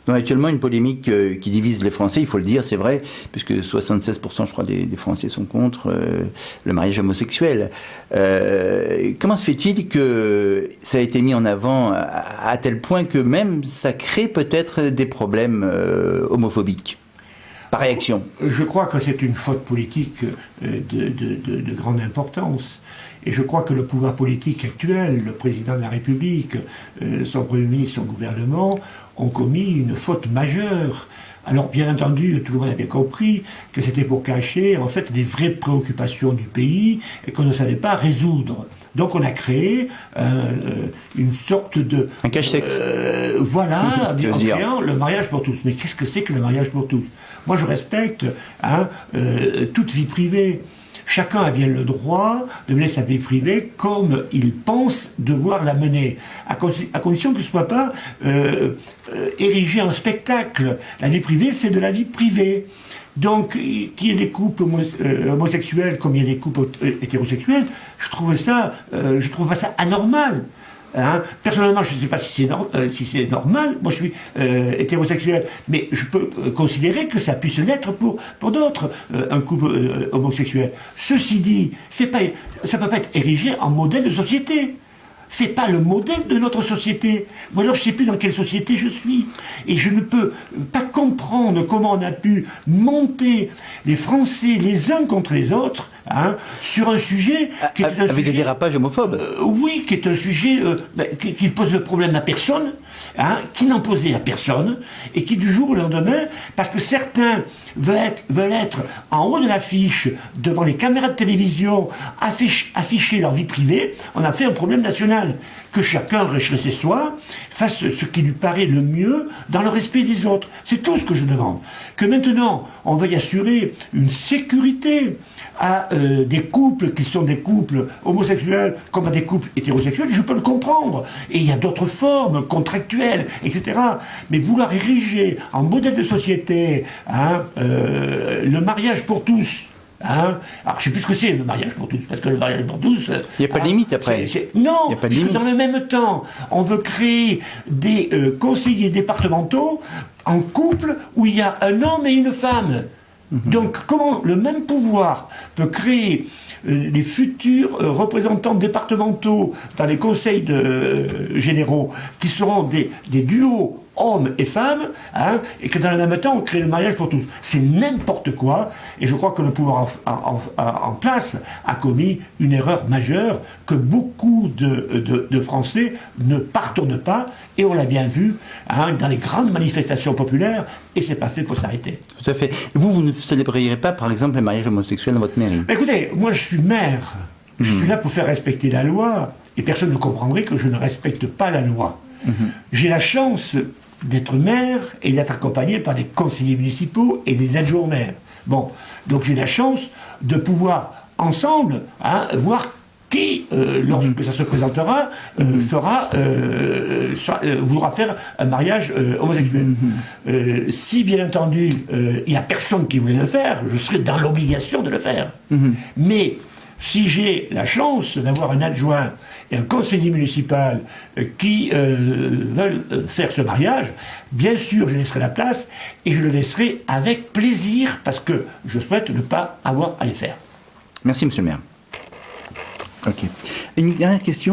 Donc actuellement une polémique qui divise les Français, il faut le dire, c'est vrai, puisque 76% je crois des Français sont contre le mariage homosexuel. Comment se fait-il que ça a été mis en avant à tel point que même ça crée peut-être des problèmes homophobiques par réaction? Je crois que c'est une faute politique de grande importance. Et je crois que le pouvoir politique actuel, le président de la République, son Premier ministre, son gouvernement, ont commis une faute majeure. Alors, bien entendu, tout le monde a bien compris que c'était pour cacher, en fait, les vraies préoccupations du pays et qu'on ne savait pas résoudre. Donc, on a créé une sorte de... Un cache-sexe. Voilà, en créant le mariage pour tous. Mais qu'est-ce que c'est que le mariage pour tous? Moi, je respecte toute vie privée. Chacun a bien le droit de mener sa vie privée comme il pense devoir la mener, à condition que ce ne soit pas érigé en spectacle. La vie privée, c'est de la vie privée. Donc, qu'il y ait des couples homosexuels comme il y a des couples hétérosexuels, je trouve pas ça anormal. Personnellement, je ne sais pas si c'est normal. Moi, je suis hétérosexuel, mais je peux considérer que ça puisse l'être pour d'autres, un couple homosexuel. Ceci dit, ça peut pas être érigé en modèle de société. C'est pas le modèle de notre société. Ou alors je ne sais plus dans quelle société je suis. Et je ne peux pas comprendre comment on a pu monter les Français les uns contre les autres sur un sujet qui est un avec des dérapages homophobes. Oui, qui est un sujet qui pose le problème à personne, qui n'en posait à personne, et qui du jour au lendemain, parce que certains veulent être en haut de l'affiche, devant les caméras de télévision, afficher leur vie privée, on a fait un problème national. Que chacun reste chez soi, fasse ce qui lui paraît le mieux dans le respect des autres. C'est tout ce que je demande. Que maintenant, on veuille assurer une sécurité à des couples qui sont des couples homosexuels comme à des couples hétérosexuels, je peux le comprendre. Et il y a d'autres formes contractuelles, etc. Mais vouloir ériger en modèle de société le mariage pour tous, alors je ne sais plus ce que c'est le mariage pour tous, parce que le mariage pour tous... Il n'y a pas de limite après. Non, parce que dans le même temps, on veut créer des conseillers départementaux en couple où il y a un homme et une femme. Donc comment le même pouvoir peut créer des futurs représentants départementaux dans les conseils généraux qui seront des duos hommes et femmes, et que dans le même temps on crée le mariage pour tous. C'est n'importe quoi, et je crois que le pouvoir en place a commis une erreur majeure que beaucoup de Français ne pardonnent pas, et on l'a bien vu dans les grandes manifestations populaires, et c'est pas fait pour s'arrêter. Tout à fait. Vous ne célébreriez pas, par exemple, les mariages homosexuels dans votre mairie? Écoutez, moi je suis maire, je suis là pour faire respecter la loi, et personne ne comprendrait que je ne respecte pas la loi. J'ai la chance d'être maire et d'être accompagné par des conseillers municipaux et des adjoints au maire. Bon, donc j'ai la chance de pouvoir ensemble voir qui, lorsque ça se présentera, voudra faire un mariage homosexuel. Si, bien entendu, il n'y a personne qui voulait le faire, je serai dans l'obligation de le faire. Mais si j'ai la chance d'avoir un adjoint et un conseiller municipal qui veulent faire ce mariage, bien sûr, je laisserai la place et je le laisserai avec plaisir parce que je souhaite ne pas avoir à les faire. Merci, monsieur le maire. Ok. Une dernière question.